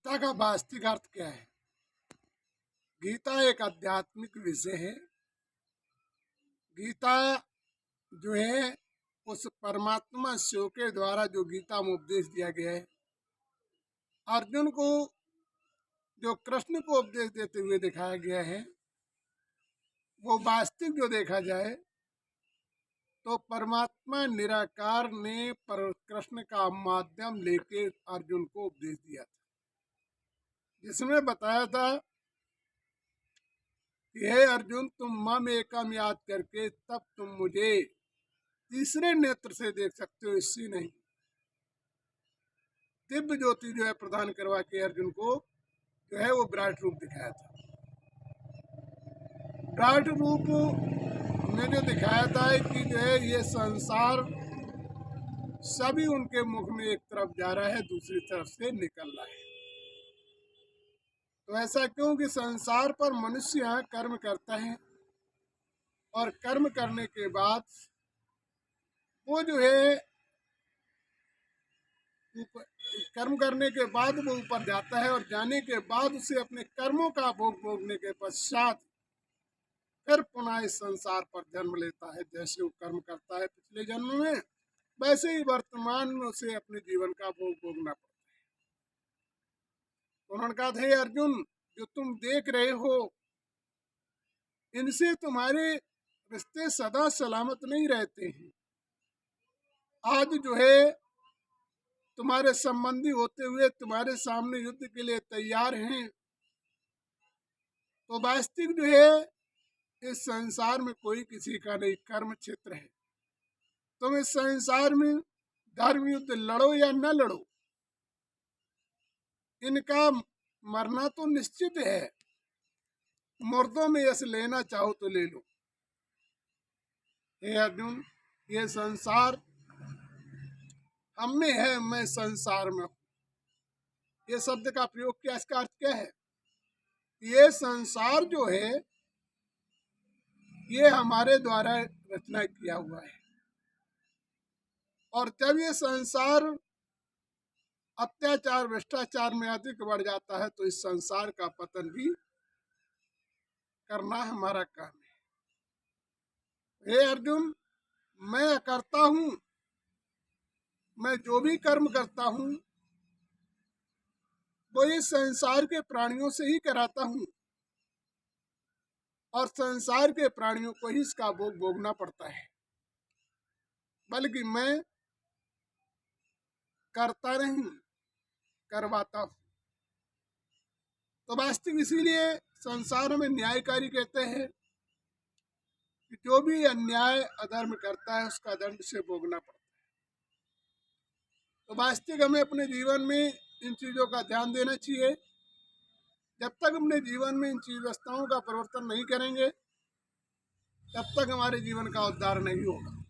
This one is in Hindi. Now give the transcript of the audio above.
गीता का वास्तविक अर्थ क्या है? गीता एक आध्यात्मिक विषय है। गीता जो है उस परमात्मा शिव के द्वारा जो गीता में उपदेश दिया गया है, अर्जुन को जो कृष्ण को उपदेश देते हुए दिखाया गया है, वो वास्तविक जो देखा जाए तो परमात्मा निराकार ने पर कृष्ण का माध्यम लेके अर्जुन को उपदेश दिया था, जिसमें बताया था कि हे अर्जुन, तुम मम एकम याद करके तब तुम मुझे तीसरे नेत्र से देख सकते हो, इससे नहीं। दिव्य ज्योति जो है प्रदान करवा के अर्जुन को जो है वो विराट रूप दिखाया था। विराट रूप में जो दिखाया था कि जो है ये संसार सभी उनके मुख में एक तरफ जा रहा है, दूसरी तरफ से निकल रहा है। तो ऐसा क्यों कि संसार पर मनुष्य यहाँ कर्म करता है और कर्म करने के बाद वो जो है कर्म करने के बाद वो ऊपर जाता है, और जाने के बाद उसे अपने कर्मों का भोग भोगने के पश्चात फिर पुनः इस संसार पर जन्म लेता है। जैसे वो कर्म करता है पिछले जन्म में, वैसे ही वर्तमान में उसे अपने जीवन का भोग भोगना पड़ता है। तो उन्होंने कहा, हे अर्जुन, जो तुम देख रहे हो इनसे तुम्हारे रिश्ते सदा सलामत नहीं रहते हैं। आज जो है तुम्हारे संबंधी होते हुए तुम्हारे सामने युद्ध के लिए तैयार हैं, तो वास्तविक जो है इस संसार में कोई किसी का नहीं, कर्म क्षेत्र है। तुम इस संसार में धर्म युद्ध लड़ो या न लड़ो, इनका मरना तो निश्चित है। मुर्दों में यश लेना चाहो तो ले लो। हे अर्जुन, ये संसार हम में है, मैं संसार में हूँ। ये शब्द का प्रयोग किया, इसका अर्थ क्या है? ये संसार जो है ये हमारे द्वारा रचना किया हुआ है, और जब ये संसार अत्याचार भ्रष्टाचार में अधिक बढ़ जाता है तो इस संसार का पतन भी करना हमारा काम है। हे अर्जुन, मैं करता हूँ, मैं जो भी कर्म करता हूँ वो इस संसार के प्राणियों से ही कराता हूँ, और संसार के प्राणियों को ही इसका भोग भोगना पड़ता है, बल्कि मैं करता नहीं, करवाता हूँ। तो वास्तविक इसीलिए संसार में न्यायकारी कहते हैं कि जो भी अन्याय अधर्म करता है उसका दंड से भोगना पड़ता है। तो वास्तविक हमें अपने जीवन में इन चीज़ों का ध्यान देना चाहिए। जब तक अपने जीवन में इन चीज व्यवस्थाओं का परिवर्तन नहीं करेंगे, तब तक हमारे जीवन का उद्धार नहीं होगा।